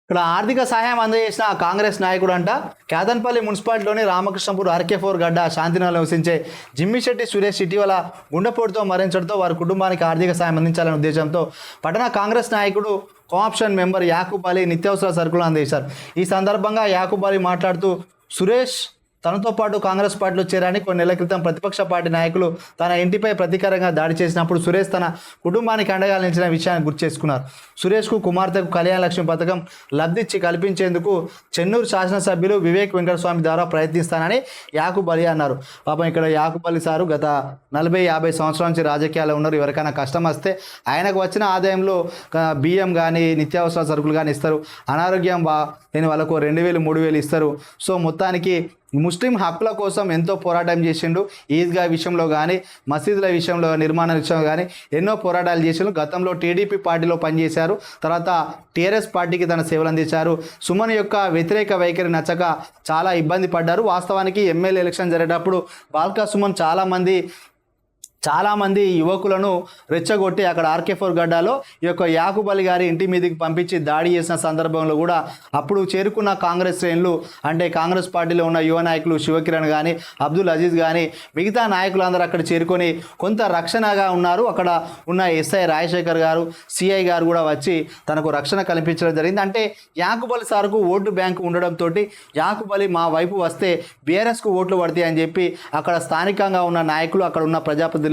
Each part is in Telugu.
ఇక్కడ ఆర్థిక సహాయం అందజేసిన కాంగ్రెస్ నాయకుడు అంట కేతన్పల్లి మున్సిపాలిటీలోని రామకృష్ణపూర్ ఆర్కే4 గడ్డ శాంతినగర్లో నివసించే జిమ్మిశెట్టి సురేష్ ఇటీవల గుండెపోటుతో మరణించడంతో వారి కుటుంబానికి ఆర్థిక సాయం అందించాలనే ఉద్దేశంతో పట్టణ కాంగ్రెస్ నాయకుడు కోఆప్షన్ మెంబర్ యాకూబ్ అలీ నిత్యావసర సరుకులు అందజేశారు. ఈ సందర్భంగా యాకూబ్ అలీ మాట్లాడుతూ సురేష్ తనతో పాటు కాంగ్రెస్ పార్టీలో చేరని కొన్ని నెలల క్రితం ప్రతిపక్ష పార్టీ నాయకులు తన ఇంటిపై ప్రతీకారంగా దాడి చేసినప్పుడు సురేష్ తన కుటుంబానికి అండగా నిలిచిన విషయాన్ని గుర్తు చేసుకున్నారు. సురేష్కు కుమార్తెకు కళ్యాణ లక్ష్మి పథకం లబ్ధిచ్చి కల్పించేందుకు చెన్నూరు శాసనసభ్యులు వివేక్ వెంకటస్వామి ద్వారా ప్రయత్నిస్తానని యాకూబ్ అలీ అన్నారు. పాపం ఇక్కడ యాకూబ్ అలీ సారు గత 40-50 సంవత్సరాల నుంచి రాజకీయాల్లో ఉన్నారు. ఎవరికైనా కష్టం వస్తే ఆయనకు వచ్చిన ఆదాయంలో బియ్యం కానీ నిత్యావసర సరుకులు కానీ ఇస్తారు. అనారోగ్యం లేని వాళ్ళకు 2000-3000 ఇస్తారు. సో మొత్తానికి ముస్లిం హక్కుల కోసం ఎంతో పోరాటం చేసిండు. ఈద్గా విషయంలో కానీ మసీదుల విషయంలో నిర్మాణ విషయంలో కానీ ఎన్నో పోరాటాలు చేసిండు. గతంలో టీడీపీ పార్టీలో పనిచేశారు. తర్వాత టీఆర్ఎస్ పార్టీకి తన సేవలు అందించారు. సుమన్ యొక్క వ్యతిరేక వైఖరి నచ్చక చాలా ఇబ్బంది పడ్డారు. వాస్తవానికి ఎమ్మెల్యే ఎలక్షన్ జరిగేటప్పుడు బాల్కా సుమన్ చాలామంది యువకులను రెచ్చగొట్టి అక్కడ ఆర్కే4 గడ్డలో ఈ యొక్క యాకూబ్ అలీ గారి ఇంటి మీదకి పంపించి దాడి చేసిన సందర్భంలో కూడా అప్పుడు చేరుకున్న కాంగ్రెస్ శ్రేణులు అంటే కాంగ్రెస్ పార్టీలో ఉన్న యువ నాయకులు శివకిరణ్ కానీ అబ్దుల్ అజీజ్ కానీ మిగతా నాయకులందరూ అక్కడ చేరుకొని కొంత రక్షణగా ఉన్నారు. అక్కడ ఉన్న ఎస్ఐ రాజశేఖర్ గారు సిఐ గారు కూడా వచ్చి తనకు రక్షణ కల్పించడం జరిగింది. అంటే యాకూబ్ అలీ సార్కు ఓటు బ్యాంకు ఉండడంతో యాకూబ్ అలీ మా వైపు వస్తే బీఆర్ఎస్కు ఓట్లు పడతాయి అని చెప్పి అక్కడ స్థానికంగా ఉన్న నాయకులు అక్కడ ఉన్న ప్రజాప్రతినిధులు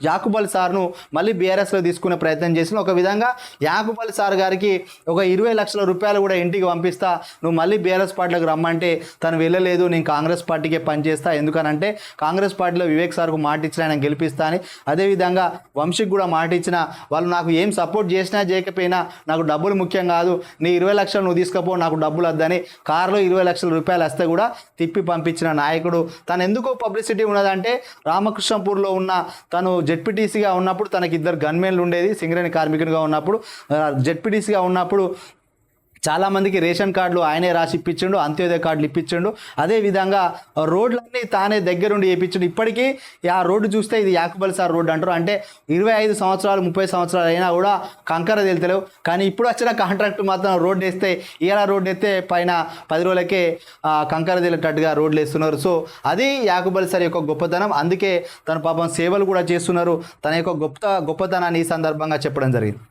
యాకూబ్ అలీ సార్ను మళ్ళీ బీఆర్ఎస్లో తీసుకునే ప్రయత్నం చేసిన. ఒక విధంగా యాకూబ్ అలీ సార్ గారికి ఒక 20 లక్షల రూపాయలు కూడా ఇంటికి పంపిస్తా, నువ్వు మళ్ళీ బీఆర్ఎస్ పార్టీలోకి రమ్మంటే తను వెళ్ళలేదు, నేను కాంగ్రెస్ పార్టీకే పనిచేస్తా, ఎందుకనంటే కాంగ్రెస్ పార్టీలో వివేక్ సార్కు మాట ఇచ్చిన ఆయన గెలిపిస్తా అని, అదేవిధంగా వంశీకి కూడా మాట ఇచ్చిన, వాళ్ళు నాకు ఏం సపోర్ట్ చేసినా చేయకపోయినా నాకు డబ్బులు ముఖ్యం కాదు, నీ 20 లక్షలు నువ్వు తీసుకపో, నాకు డబ్బులు వద్దని కారులో 20 లక్షల రూపాయలు వస్తే కూడా తిప్పి పంపించిన నాయకుడు. తను ఎందుకో పబ్లిసిటీ ఉన్నదంటే రామకృష్ణపూర్లో ఉన్న తను జెడ్పీటీసీగా ఉన్నప్పుడు తనకి 2 గన్మెన్లు ఉండేది. సింగరేణి కార్మికునిగా ఉన్నప్పుడు జెడ్పీటీసీగా ఉన్నప్పుడు చాలామందికి రేషన్ కార్డులు ఆయనే రాసి ఇప్పించిండు, అంత్యోదయ కార్డులు ఇప్పించిండు. అదేవిధంగా రోడ్లన్నీ తానే దగ్గరుండి వేయించిండు. ఇప్పటికీ ఆ రోడ్డు చూస్తే ఇది యాకూబ్ అలీ సార్ రోడ్డు అంటారు. అంటే 25 సంవత్సరాలు 30 సంవత్సరాలు అయినా కూడా కంకర తెలుతలేవు. కానీ ఇప్పుడు వచ్చిన కాంట్రాక్ట్ మాత్రం రోడ్డు వేస్తే ఇలా రోడ్డు వేస్తే పైన 10 రోజులకే కంకర తెలియటట్టుగా రోడ్లు వేస్తున్నారు. సో అది యాకూబ్ అలీ సార్ యొక్క గొప్పతనం. అందుకే తన పాపం సేవలు కూడా చేస్తున్నారు. తన యొక్క గొప్పతనాన్ని ఈ సందర్భంగా చెప్పడం జరిగింది.